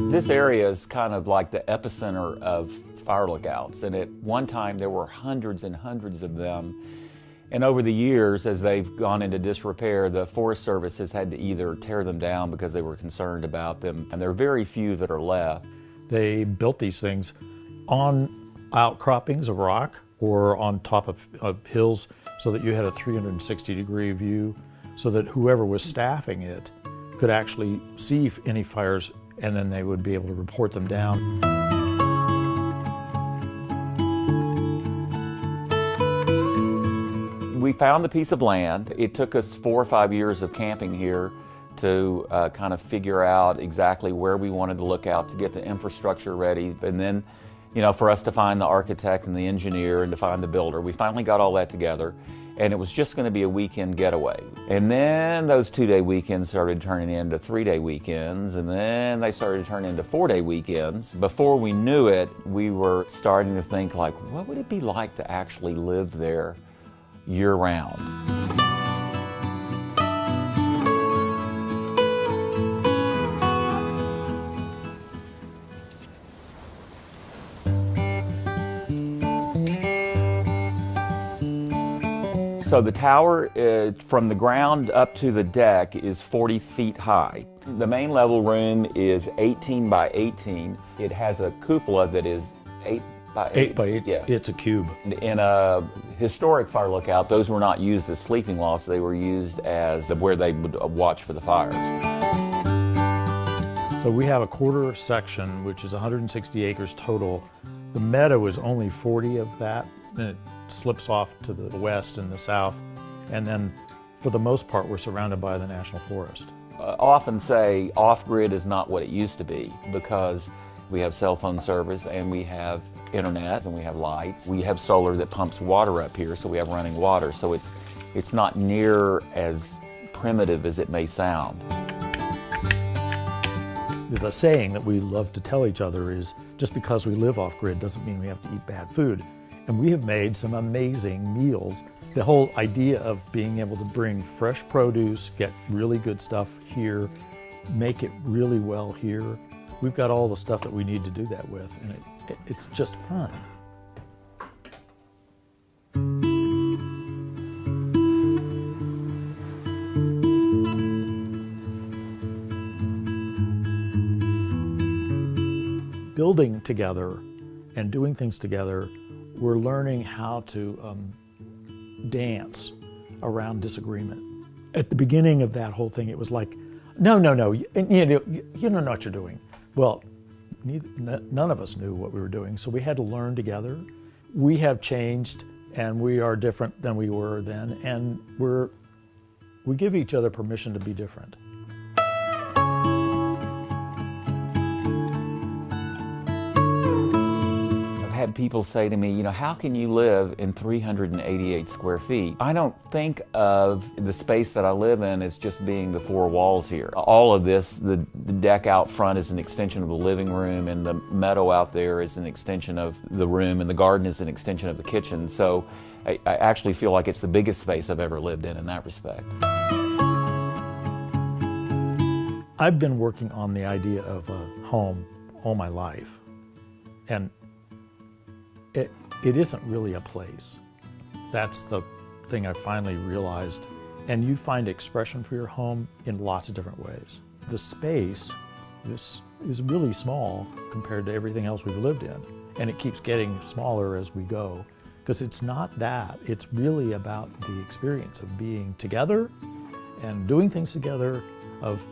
This area is kind of like the epicenter of fire lookouts, and at one time there were hundreds and hundreds of them. And over the years, as they've gone into disrepair, the Forest Service has had to either tear them down because they were concerned about them, and there are very few that are left. They built these things on outcroppings of rock or on top of hills so that you had a 360-degree view, so that whoever was staffing it could actually see any fires, and then they would be able to report them down. We found the piece of land. It took us 4 or 5 years of camping here to kind of figure out exactly where we wanted to look out to get the infrastructure ready, and then, you know, for us to find the architect and the engineer and to find the builder. We finally got all that together, and it was just going to be a weekend getaway. And then those 2-day weekends started turning into 3-day weekends, and then they started to turn into 4-day weekends. Before we knew it, we were starting to think, like, what would it be like to actually live there year-round? So the tower, from the ground up to the deck, is 40 feet high. The main level room is 18 by 18. It has a cupola that is 8 by 8. 8 by 8, yeah. It's a cube. In a historic fire lookout, those were not used as sleeping lofts. They were used as where they would watch for the fires. So we have a quarter section, which is 160 acres total. The meadow is only 40 of that, and it slips off to the west and the south. And then, for the most part, we're surrounded by the National Forest. Often say off-grid is not what it used to be, because we have cell phone service and we have internet and we have lights. We have solar that pumps water up here, so we have running water. So it's not near as primitive as it may sound. The saying that we love to tell each other is, just because we live off-grid doesn't mean we have to eat bad food. And we have made some amazing meals. The whole idea of being able to bring fresh produce, get really good stuff here, make it really well here, we've got all the stuff that we need to do that with, and it's just fun. Building together and doing things together, we're learning how to dance around disagreement. At the beginning of that whole thing, it was like, no, you don't know what you're doing. Well, none of us knew what we were doing, so we had to learn together. We have changed, and we are different than we were then, and we give each other permission to be different. Had people say to me, you know, how can you live in 388 square feet? I don't think of the space that I live in as just being the 4 walls here. All of this, the deck out front is an extension of the living room, and the meadow out there is an extension of the room, and the garden is an extension of the kitchen. So I actually feel like it's the biggest space I've ever lived in that respect. I've been working on the idea of a home all my life, and it isn't really a place. That's the thing I finally realized. And you find expression for your home in lots of different ways. The space, this is really small compared to everything else we've lived in. And it keeps getting smaller as we go, because it's not that. It's really about the experience of being together and doing things together, of